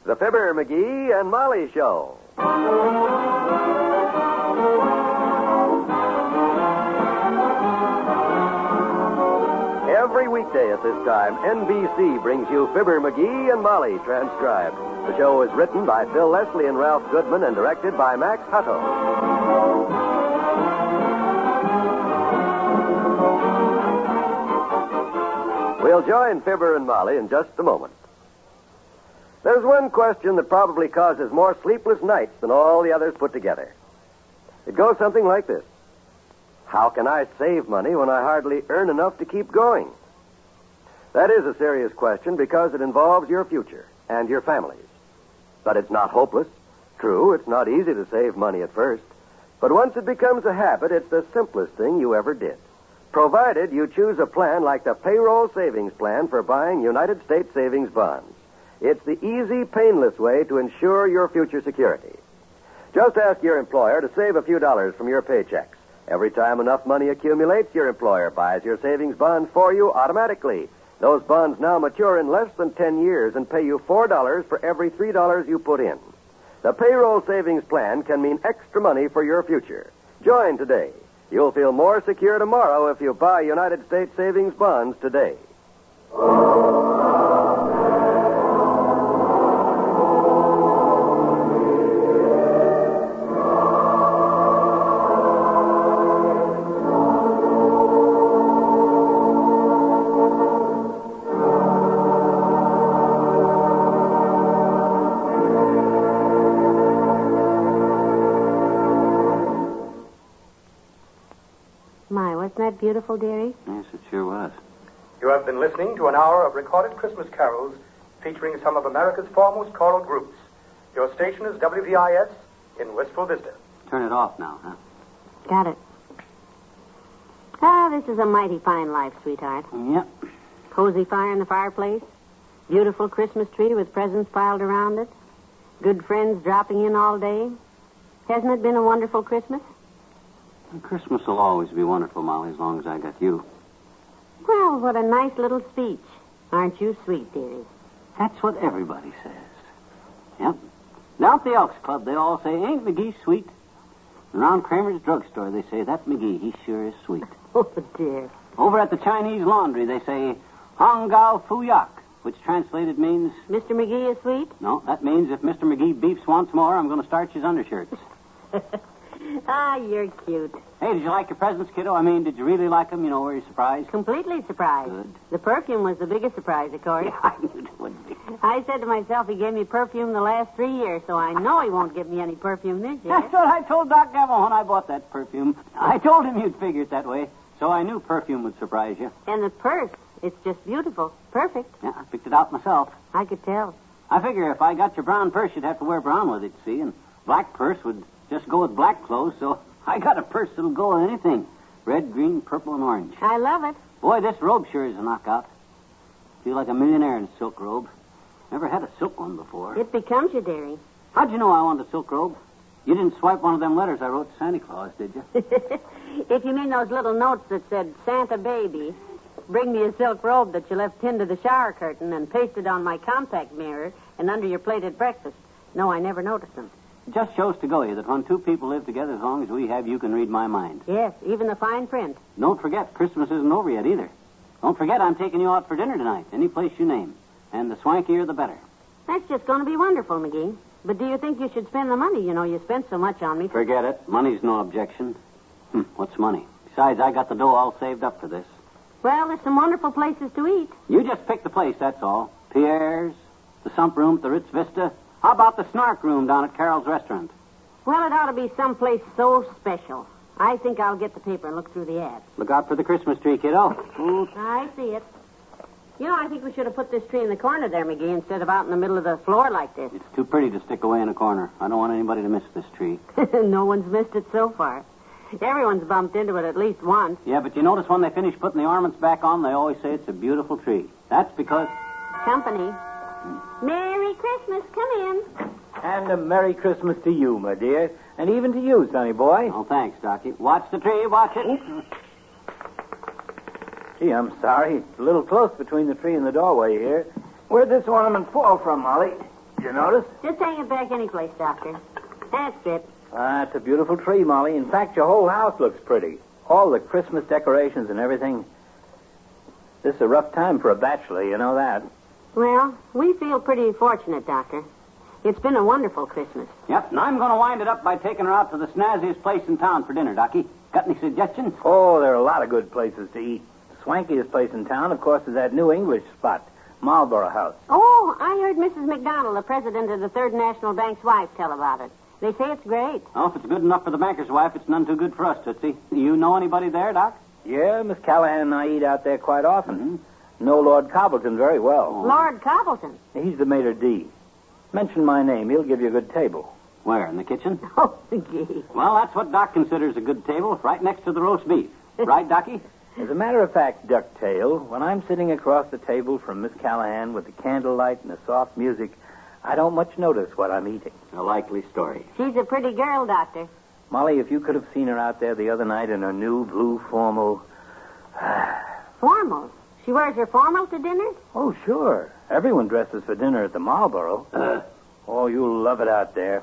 The Fibber, MCGee, and Molly Show. Every weekday at this time, NBC brings you Fibber, MCGee, and Molly transcribed. The show is written by Phil Leslie and Ralph Goodman and directed by Max Hutto. We'll join Fibber and Molly in just a moment. There's one question that probably causes more sleepless nights than all the others put together. It goes something like this. How can I save money when I hardly earn enough to keep going? That is a serious question because it involves your future and your family's. But it's not hopeless. True, it's not easy to save money at first. But once it becomes a habit, it's the simplest thing you ever did. Provided you choose a plan like the payroll savings plan for buying United States savings bonds. It's the easy, painless way to ensure your future security. Just ask your employer to save a few dollars from your paychecks. Every time enough money accumulates, your employer buys your savings bonds for you automatically. Those bonds now mature in less than 10 years and pay you $4 for every $3 you put in. The payroll savings plan can mean extra money for your future. Join today. You'll feel more secure tomorrow if you buy United States savings bonds today. Wasn't that beautiful, dearie? Yes, it sure was. You have been listening to an hour of recorded Christmas carols featuring some of America's foremost choral groups. Your station is WVIS in Wistful Vista. Turn it off now, huh? Got it. Ah, this is a mighty fine life, sweetheart. Yep. Cozy fire in the fireplace. Beautiful Christmas tree with presents piled around it. Good friends dropping in all day. Hasn't it been a wonderful Christmas? Christmas will always be wonderful, Molly, as long as I got you. Well, what a nice little speech. Aren't you sweet, dearie? That's what everybody says. Yep. Down at the Elks Club, they all say, ain't McGee sweet? And around Kramer's drugstore, they say, that McGee, he sure is sweet. Oh, dear. Over at the Chinese laundry, they say, Hong Gao Fu Yak, which translated means... Mr. McGee is sweet? No, that means if Mr. McGee beeps once more, I'm going to starch his undershirts. Ah, you're cute. Hey, did you like your presents, kiddo? I mean, did you really like them? You know, were you surprised? Completely surprised. Good. The perfume was the biggest surprise, of course. Yeah, I knew it would be. I said to myself, he gave me perfume the last 3 years, so I know he won't give me any perfume this year. That's what I told Doc Neville when I bought that perfume. I told him you'd figure it that way, so I knew perfume would surprise you. And the purse, it's just beautiful. Perfect. Yeah, I picked it out myself. I could tell. I figure if I got your brown purse, you'd have to wear brown with it, see? And black purse would just go with black clothes, so I got a purse that'll go with anything. Red, green, purple, and orange. I love it. Boy, this robe sure is a knockout. Feel like a millionaire in a silk robe. Never had a silk one before. It becomes you, dearie. How'd you know I wanted a silk robe? You didn't swipe one of them letters I wrote to Santa Claus, did you? If you mean those little notes that said, Santa baby, bring me a silk robe that you left pinned to the shower curtain and pasted on my compact mirror and under your plate at breakfast. No, I never noticed them. It just shows to go you that when two people live together as long as we have, you can read my mind. Yes, even the fine print. Don't forget, Christmas isn't over yet either. Don't forget, I'm taking you out for dinner tonight, any place you name. And the swankier, the better. That's just going to be wonderful, McGee. But do you think you should spend the money? You know, you spent so much on me. Forget it. Money's no objection. What's money? Besides, I got the dough all saved up for this. Well, there's some wonderful places to eat. You just pick the place, that's all. Pierre's, the Sump Room at the Ritz Vista. How about the Snark Room down at Carol's Restaurant? Well, it ought to be someplace so special. I think I'll get the paper and look through the ads. Look out for the Christmas tree, kiddo. I see it. You know, I think we should have put this tree in the corner there, McGee, instead of out in the middle of the floor like this. It's too pretty to stick away in a corner. I don't want anybody to miss this tree. No one's missed it so far. Everyone's bumped into it at least once. Yeah, but you notice when they finish putting the ornaments back on, they always say it's a beautiful tree. That's because... Company. Merry Christmas. Come in. And a Merry Christmas to you, my dear. And even to you, sonny boy. Oh, thanks, Docky. Watch the tree. Watch it. Gee, I'm sorry. It's a little close between the tree and the doorway here. Where'd this ornament fall from, Molly? You notice? Just hang it back any place, Doctor. That's it. It's a beautiful tree, Molly. In fact, your whole house looks pretty. All the Christmas decorations and everything. This is a rough time for a bachelor, you know that. Well, we feel pretty fortunate, Doctor. It's been a wonderful Christmas. Yep, and I'm going to wind it up by taking her out to the snazziest place in town for dinner, Docky. Got any suggestions? Oh, there are a lot of good places to eat. The swankiest place in town, of course, is that new English spot, Marlborough House. Oh, I heard Mrs. McDonald, the president of the Third National Bank's wife, tell about it. They say it's great. Oh, if it's good enough for the banker's wife, it's none too good for us, Tootsie. You know anybody there, Doc? Yeah, Miss Callahan and I eat out there quite often. Mm-hmm. Know Lord Cobbleton very well. Oh. Lord Cobbleton? He's the maitre d'. Mention my name. He'll give you a good table. Where, in the kitchen? Oh, gee. Well, that's what Doc considers a good table, right next to the roast beef. Right, Docky? As a matter of fact, Ducktail, when I'm sitting across the table from Miss Callahan with the candlelight and the soft music, I don't much notice what I'm eating. A likely story. She's a pretty girl, Doctor. Molly, if you could have seen her out there the other night in her new blue formal... Formal? She wears her formal to dinner? Oh, sure. Everyone dresses for dinner at the Marlborough. Oh, you'll love it out there.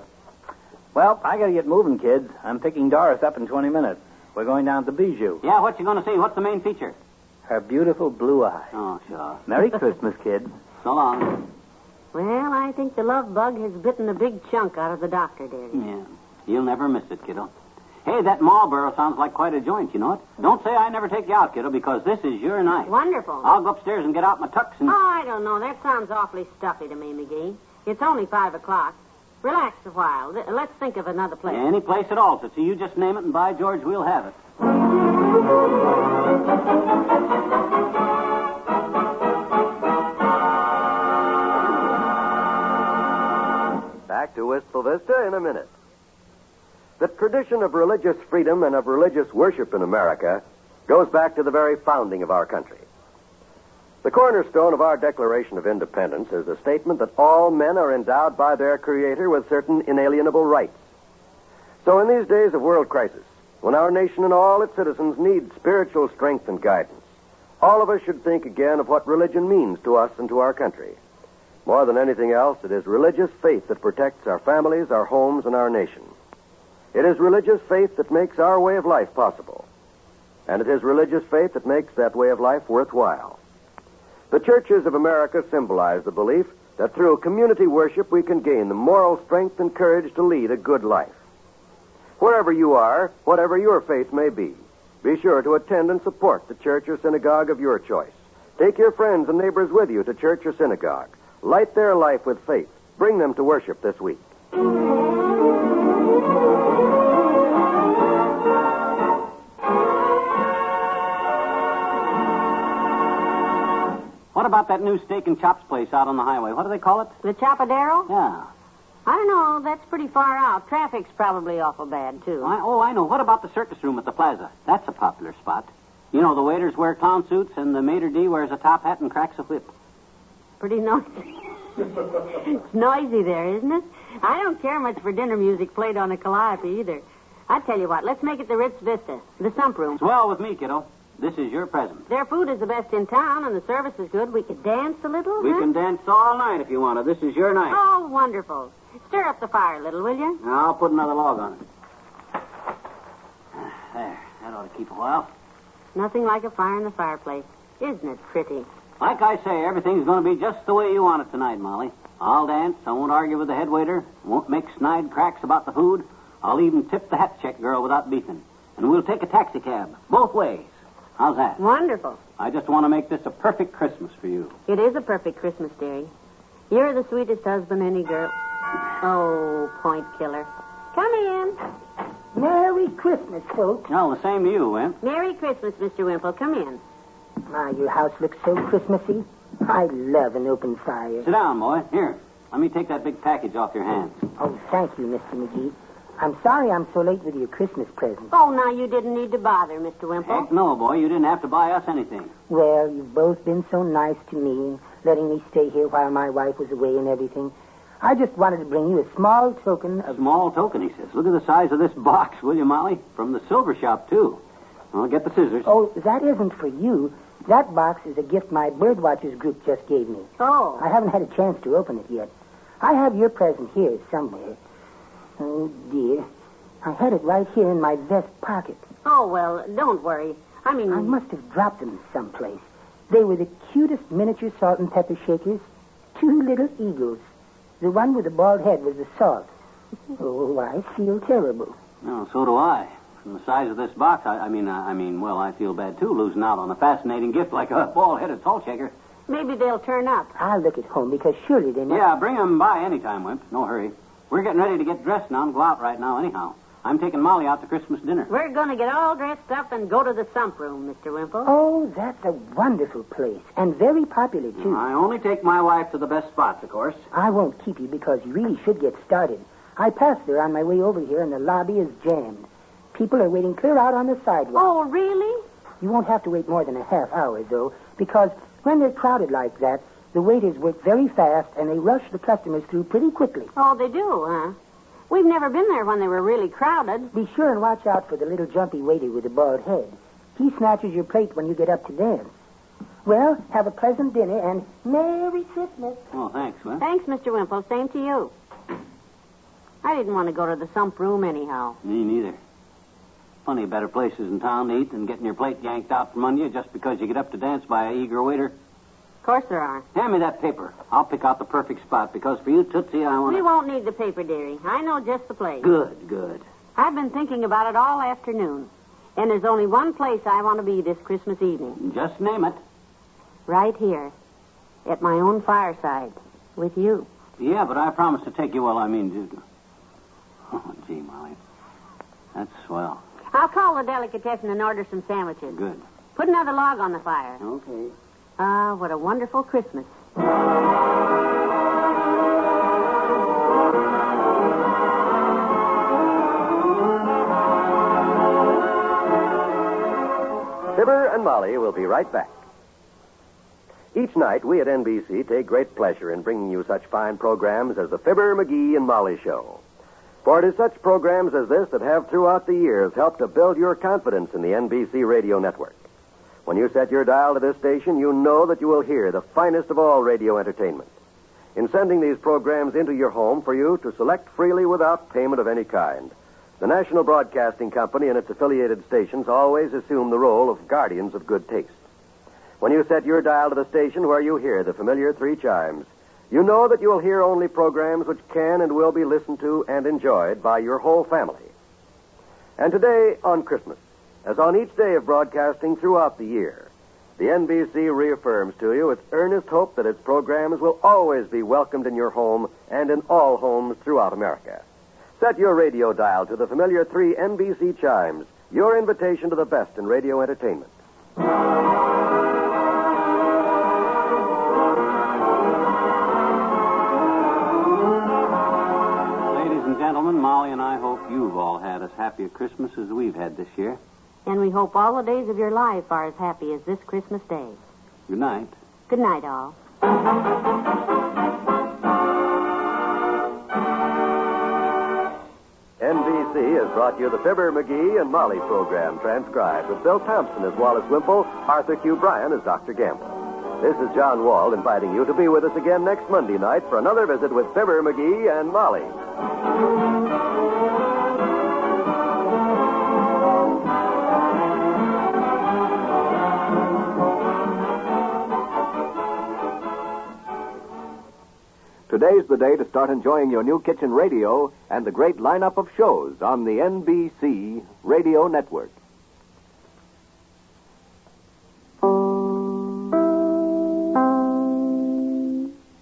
Well, I gotta get moving, kids. I'm picking Doris up in 20 minutes. We're going down to Bijou. Yeah, what you going to see? What's the main feature? Her beautiful blue eyes. Oh, sure. Merry Christmas, kids. So long. Well, I think the love bug has bitten a big chunk out of the doctor, dearie. Yeah. You'll never miss it, kiddo. Hey, that Marlborough sounds like quite a joint, you know it? Don't say I never take you out, kiddo, because this is your night. Wonderful. I'll go upstairs and get out my tux and... Oh, I don't know. That sounds awfully stuffy to me, McGee. It's only 5 o'clock. Relax a while. Let's think of another place. Any place at all, Tootsie. You just name it, and by George, we'll have it. Back to Wistful Vista in a minute. The tradition of religious freedom and of religious worship in America goes back to the very founding of our country. The cornerstone of our Declaration of Independence is the statement that all men are endowed by their Creator with certain inalienable rights. So in these days of world crisis, when our nation and all its citizens need spiritual strength and guidance, all of us should think again of what religion means to us and to our country. More than anything else, it is religious faith that protects our families, our homes, and our nation. It is religious faith that makes our way of life possible. And it is religious faith that makes that way of life worthwhile. The churches of America symbolize the belief that through community worship we can gain the moral strength and courage to lead a good life. Wherever you are, whatever your faith may be sure to attend and support the church or synagogue of your choice. Take your friends and neighbors with you to church or synagogue. Light their life with faith. Bring them to worship this week. What about that new steak and chops place out on the highway? What do they call it? The Chapadero? Yeah. I don't know. That's pretty far out. Traffic's probably awful bad, too. I know. What about the circus room at the plaza? That's a popular spot. You know, the waiters wear clown suits and the maitre d' wears a top hat and cracks a whip. Pretty noisy. It's noisy there, isn't it? I don't care much for dinner music played on a calliope either. I tell you what, let's make it the Ritz Vista, the sump room. Swell with me, kiddo. This is your present. Their food is the best in town, and the service is good. We could dance a little, We huh? can dance all night if you want to. This is your night. Oh, wonderful. Stir up the fire a little, will you? I'll put another log on it. There. That ought to keep a while. Nothing like a fire in the fireplace. Isn't it pretty? Like I say, everything's going to be just the way you want it tonight, Molly. I'll dance. I won't argue with the head waiter. Won't make snide cracks about the food. I'll even tip the hat check girl without beefing. And we'll take a taxi cab. Both ways. How's that? Wonderful. I just want to make this a perfect Christmas for you. It is a perfect Christmas, dearie. You're the sweetest husband any girl... Oh, point killer. Come in. Merry Christmas, folks. Well, the same to you, Wimp. Merry Christmas, Mr. Wimple. Come in. My, your house looks so Christmassy. I love an open fire. Sit down, boy. Here. Let me take that big package off your hands. Oh, thank you, Mr. McGee. I'm sorry I'm so late with your Christmas present. Oh, now you didn't need to bother, Mr. Wimple. Heck no, boy. You didn't have to buy us anything. Well, you've both been so nice to me, letting me stay here while my wife was away and everything. I just wanted to bring you a small token A of... small token, he says. Look at the size of this box, will you, Molly? From the silver shop, too. I'll get the scissors. Oh, that isn't for you. That box is a gift my birdwatchers group just gave me. Oh. I haven't had a chance to open it yet. I have your present here somewhere. Oh, dear. I had it right here in my vest pocket. Oh, well, don't worry. I must have dropped them someplace. They were the cutest miniature salt and pepper shakers. 2 little eagles. The one with the bald head was the salt. Oh, I feel terrible. Well, so do I. From the size of this box, well, I feel bad, too, losing out on a fascinating gift like a bald-headed salt shaker. Maybe they'll turn up. I'll look at home, because surely they might. Yeah, bring them by anytime, Wimp. No hurry. We're getting ready to get dressed now and go out right now anyhow. I'm taking Molly out to Christmas dinner. We're going to get all dressed up and go to the sump room, Mr. Wimple. Oh, that's a wonderful place, and very popular, too. I only take my wife to the best spots, of course. I won't keep you, because you really should get started. I passed there on my way over here, and the lobby is jammed. People are waiting clear out on the sidewalk. Oh, really? You won't have to wait more than a half hour, though, because when they're crowded like that, the waiters work very fast, and they rush the customers through pretty quickly. Oh, they do, huh? We've never been there when they were really crowded. Be sure and watch out for the little jumpy waiter with the bald head. He snatches your plate when you get up to dance. Well, have a pleasant dinner, and Merry Christmas. Oh, thanks, Wimp. Thanks, Mr. Wimple. Same to you. I didn't want to go to the sump room anyhow. Me neither. Plenty of better places in town to eat than getting your plate yanked out from under you just because you get up to dance by an eager waiter. Of course there are. Hand me that paper. I'll pick out the perfect spot, because for you, Tootsie, I want We won't need the paper, dearie. I know just the place. Good. I've been thinking about it all afternoon. And there's only one place I want to be this Christmas evening. Just name it. Right here. At my own fireside. With you. Yeah, but I promise to take you, Oh, gee, Molly. That's swell. I'll call the delicatessen and order some sandwiches. Good. Put another log on the fire. Okay. Ah, what a wonderful Christmas. Fibber and Molly will be right back. Each night, we at NBC take great pleasure in bringing you such fine programs as the Fibber, McGee, and Molly Show. For it is such programs as this that have throughout the years helped to build your confidence in the NBC radio network. When you set your dial to this station, you know that you will hear the finest of all radio entertainment. In sending these programs into your home for you to select freely without payment of any kind, the National Broadcasting Company and its affiliated stations always assume the role of guardians of good taste. When you set your dial to the station where you hear the familiar 3 chimes, you know that you will hear only programs which can and will be listened to and enjoyed by your whole family. And today, on Christmas, as on each day of broadcasting throughout the year, the NBC reaffirms to you its earnest hope that its programs will always be welcomed in your home and in all homes throughout America. Set your radio dial to the familiar 3 NBC chimes, your invitation to the best in radio entertainment. Ladies and gentlemen, Molly and I hope you've all had as happy a Christmas as we've had this year. And we hope all the days of your life are as happy as this Christmas Day. Good night. Good night, all. NBC has brought you the Fibber, McGee, and Molly program transcribed with Bill Thompson as Wallace Wimple, Arthur Q. Bryan as Dr. Gamble. This is John Wald inviting you to be with us again next Monday night for another visit with Fibber, McGee, and Molly. Today's the day to start enjoying your new kitchen radio and the great lineup of shows on the NBC Radio Network.